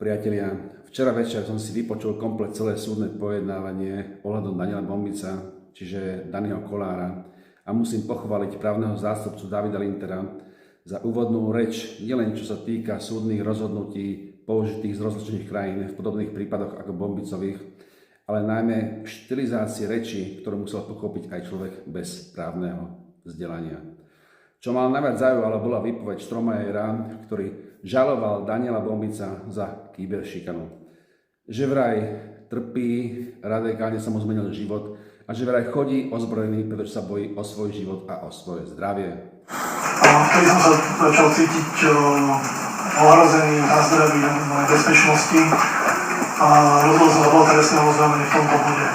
Priatelia, včera večer som si vypočul komplet celé súdne pojednávanie ohľadom Daniela Bombica, čiže Daniela Kollára, a musím pochváliť právneho zástupcu Davida Lintera za úvodnú reč, nielen čo sa týka súdnych rozhodnutí použitých z rozličných krajín v podobných prípadoch ako Bombicových, ale najmä štilizácie reči, ktorú musel pochopiť aj človek bez právneho vzdelania. Čo ma najviac zaujalo, bola výpoveď Štromajera, ktorý žaloval Daniela Bombica za kyberšikanu. Že vraj trpí, radikálne sa mu zmenil život a že vraj chodí ozbrojený, pretože sa bojí o svoj život a o svoje zdravie. Vtedy som sa začal cítiť ohrozený na zdraví, na bezpečnosti a rozhodol som zabal trestné oznámenie v tomto bode.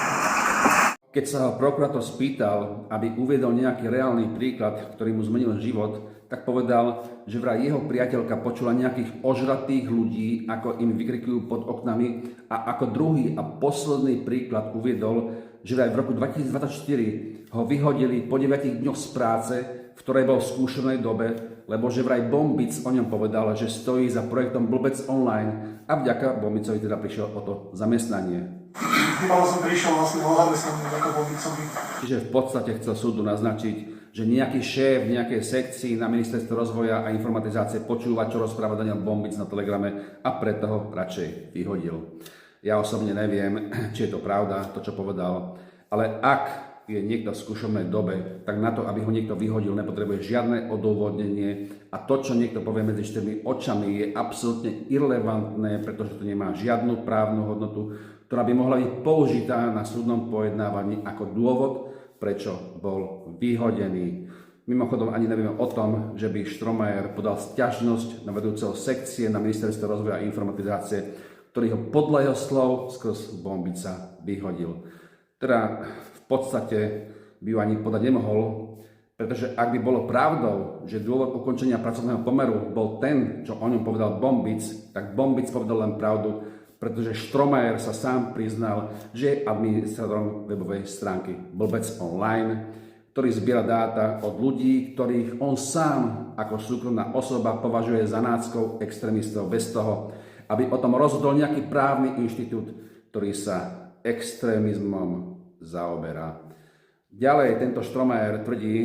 Keď sa ho prokurátor spýtal, aby uviedol nejaký reálny príklad, ktorý mu zmenil život, tak povedal, že vraj jeho priateľka počula nejakých ožratých ľudí, ako im vykrikujú pod oknami, a ako druhý a posledný príklad uviedol, že vraj v roku 2024 ho vyhodili po 9 dňoch z práce, v ktorej bol v skúšenej dobe, lebo že vraj Bombic o ňom povedal, že stojí za projektom Blbec online a vďaka Bombicovi teda prišiel o to zamestnanie. Iba som prišiel vlastne o zamestnanie vďaka Bombicovi. Čiže v podstate chcel súdu naznačiť, že nejaký šéf nejakej sekcii na ministerstve rozvoja a informatizácie počúva, čo rozpráva Daniel Bombic na Telegrame, a preto ho radšej vyhodil. Ja osobne neviem, či je to pravda, to čo povedal, ale ak je niekto v skúšovnej dobe, tak na to, aby ho niekto vyhodil, nepotrebuje žiadne odôvodnenie a to, čo niekto povie medzi štyrmi očami, je absolútne irelevantné, pretože to nemá žiadnu právnu hodnotu, ktorá by mohla byť použitá na súdnom pojednávaní ako dôvod, prečo bol vyhodený. Mimochodom ani nevieme o tom, že by Štromajer podal sťažnosť na vedúceho sekcie na ministerstve rozvoja a informatizácie, ktorý ho podľa jeho slov skrz Bombica vyhodil. Teda v podstate by ju ani podať nemohol, pretože ak by bolo pravdou, že dôvod ukončenia pracovného pomeru bol ten, čo o ňom povedal Bombic, tak Bombic povedal len pravdu, pretože Štromajer sa sám priznal, že je administrátorom webovej stránky Blbec online, ktorý zbiera dáta od ľudí, ktorých on sám ako súkromná osoba považuje za náckov extrémistov, bez toho, aby o tom rozhodol nejaký právny inštitút, ktorý sa extrémizmom zaoberá. Ďalej tento Štromajer tvrdí,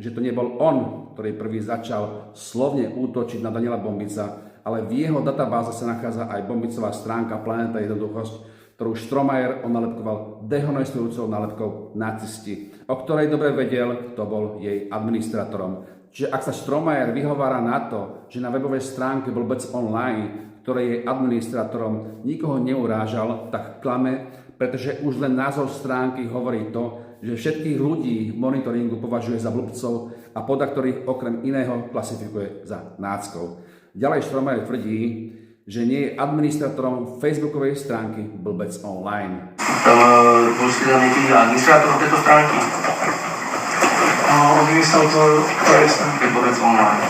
že to nebol on, ktorý prvý začal slovne útočiť na Daniela Bombica, ale v jeho databáze sa nachádza aj Bombicová stránka Planeta Jednoduchosť, ktorú Štromajer onalepkoval dehonestujúcou nálepkou nacisti, o ktorej dobre vedel, kto bol jej administrátorom. Čiže ak sa Štromajer vyhovára na to, že na webovej stránke Blbec online, ktorej je administrátorom, nikoho neurážal, tak klame, pretože už len názov stránky hovorí to, že všetkých ľudí v monitoringu považuje za blbcov a podľa ktorých okrem iného klasifikuje za náckov. Ďalej Štromajer tvrdí, že nie je administrátorom facebookovej stránky Blbec online. Bol ste tam nejaký administrátor tejto stránky? Administrátor webovej stránky Blbec online.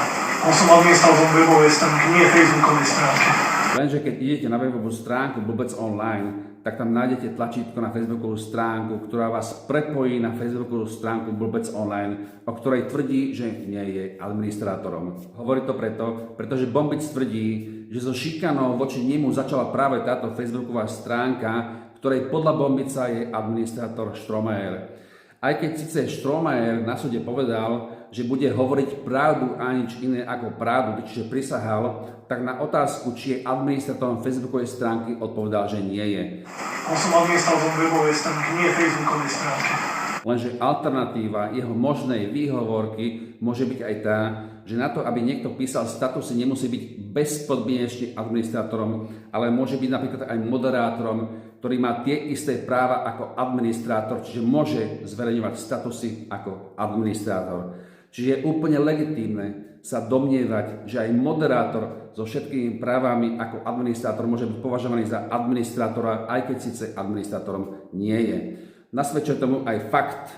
Som administrátorom webovej stránky, nie facebookovej stránky. Lenže keď idete na webovú stránku Blbec online, tak tam nájdete tlačítko na facebookovú stránku, ktorá vás prepojí na facebookovú stránku Blbec online, o ktorej tvrdí, že nie je administrátorom. Hovorí to preto, pretože Bombic tvrdí, že so šikanou voči nemu začala práve táto facebooková stránka, ktorej podľa Bombica je administrátor Štromajer. Aj keď síce Štromajer na súde povedal, že bude hovoriť pravdu a nič iné ako pravdu, čiže prisahal, tak na otázku, či je administrátorom facebookovej stránky, odpovedal, že nie je. Som administrátorom webovej stránky, nie facebookovej stránky. Lenže alternatíva jeho možnej výhovorky môže byť aj tá, že na to, aby niekto písal statusy, nemusí byť bezpodmienečne administrátorom, ale môže byť napríklad aj moderátorom, ktorý má tie isté práva ako administrátor, čiže môže zverejňovať statusy ako administrátor. Čiže je úplne legitímne sa domnievať, že aj moderátor so všetkými právami ako administrátor môže byť považovaný za administrátora, aj keď síce administrátorom nie je. Nasvedčuje tomu aj fakt,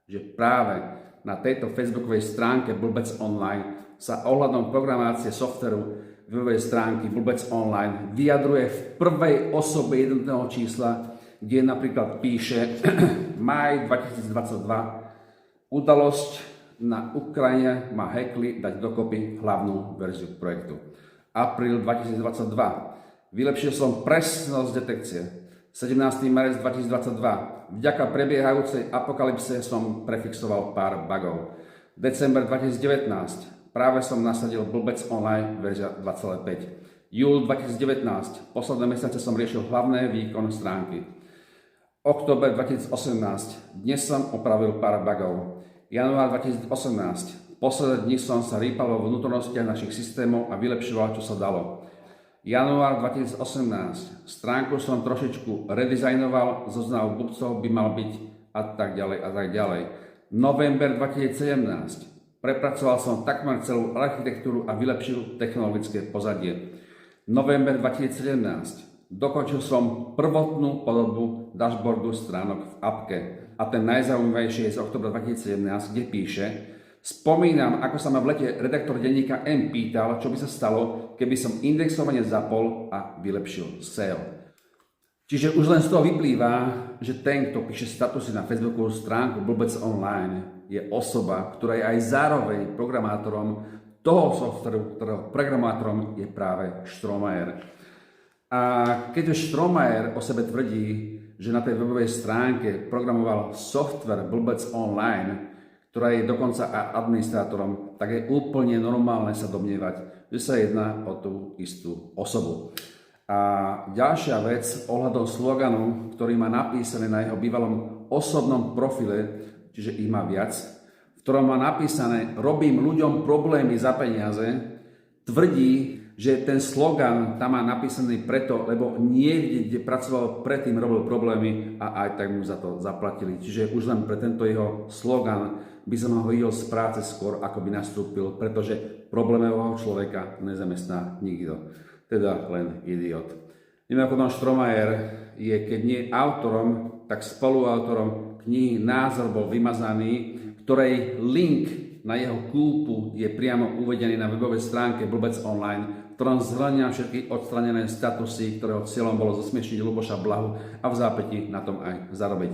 že práve na tejto facebookovej stránke Blbec online sa ohľadom programácie softveru webovej stránky Blbec online vyjadruje v prvej osobe jednotného čísla, kde napríklad píše maj 2022 udalosť na Ukrajine má hackli dať dokopy hlavnú verziu projektu. Apríl 2022 Vylepšil som presnosť detekcie. 17. marec 2022. Vďaka prebiehajúcej apokalypse som prefixoval pár bugov. December 2019. Práve som nasadil Blbec online verzia 2.5. Júl 2019. Posledné mesiace som riešil hlavné výkon stránky. Október 2018. Dnes som opravil pár bugov. Január 2018. Posledné dni som sa rýpal vo vnútornostiach našich systémov a vylepšoval, čo sa dalo. Január 2018. Stránku som trošičku redizajnoval, zoznam blbcov by mal byť a tak ďalej a tak ďalej. November 2017. Prepracoval som takmer celú architektúru a vylepšil technologické pozadie. November 2017. Dokončil som prvotnú podobu dashboardu stránok v appke. A ten najzaujímavejší je z oktobra 2017, kde píše: spomínam, ako sa ma v lete redaktor denníka M pýtal, čo by sa stalo, keby som indexovanie zapol a vylepšil SEO. Čiže už len z toho vyplýva, že ten, kto píše statusy na Facebookovú stránku Blbec online, je osoba, ktorá je aj zároveň programátorom toho softveru, ktorého programátorom je práve Strohmayer. A keďže Strohmayer o sebe tvrdí, že na tej webovej stránke programoval software Blbec online, ktorá je dokonca aj administrátorom, tak je úplne normálne sa domnievať, že sa jedná o tú istú osobu. A ďalšia vec ohľadom sloganu, ktorý má napísaný na jeho bývalom osobnom profile, čiže ich má viac, v ktorom má napísané robím ľuďom problémy za peniaze, tvrdí, že ten slogan tam má napísaný preto, lebo niekde, kde pracoval predtým, robil problémy a aj tak mu za to zaplatili. Čiže už len pre tento jeho slogan by som ho videl z práce skôr, ako by nastúpil, pretože problémového človeka nezamestná nikto. Teda len idiot. Mimochodom, Strohmayer je, keď nie autorom, tak spoluautorom knihy Názor bol vymazaný, ktorej link na jeho kúpu je priamo uvedený na webovej stránke Blbec online, v ktorom zhrania všetky odstranené statusy, ktorého cieľom bolo zosmiešniť Ľuboša Blahu a v zápäti na tom aj zarobiť.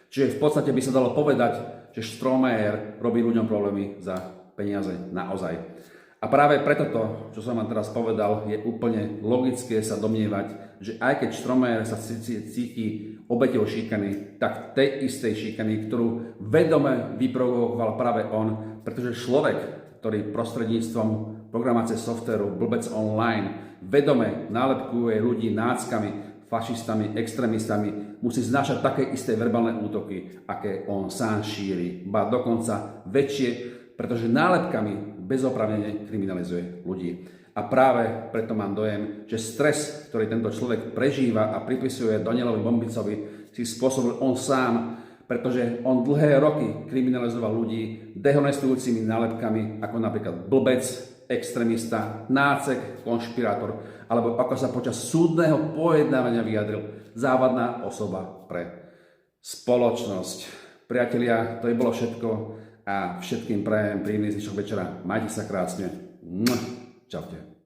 Čiže v podstate by sa dalo povedať, že Strohmayer robí ľuďom problémy za peniaze naozaj. A práve preto to, čo som vám teraz povedal, je úplne logické sa domnievať, že aj keď Strohmayer sa cíti obeťou šikany, tak tej istej šikany, ktorú vedome vyprovokoval práve on, pretože človek, ktorý prostredníctvom programácie softvéru Blbec online vedome nálepkuje ľudí náckami, fašistami, extrémistami, musí znášať také isté verbálne útoky, aké on sám šíri, ba dokonca väčšie, pretože nálepkami bezoprávnene kriminalizuje ľudí. A práve preto mám dojem, že stres, ktorý tento človek prežíva a pripisuje Danielovi Bombicovi, si spôsobil on sám, pretože on dlhé roky kriminalizoval ľudí dehonestujúcimi nálepkami, ako napríklad blbec, extrémista, nácek, konšpirátor, alebo ako sa počas súdneho pojednávania vyjadril, závadná osoba pre spoločnosť. Priatelia, to je bolo všetko a všetkým prajem príjemný zvyšok večera. Majte sa krásne. Čaute.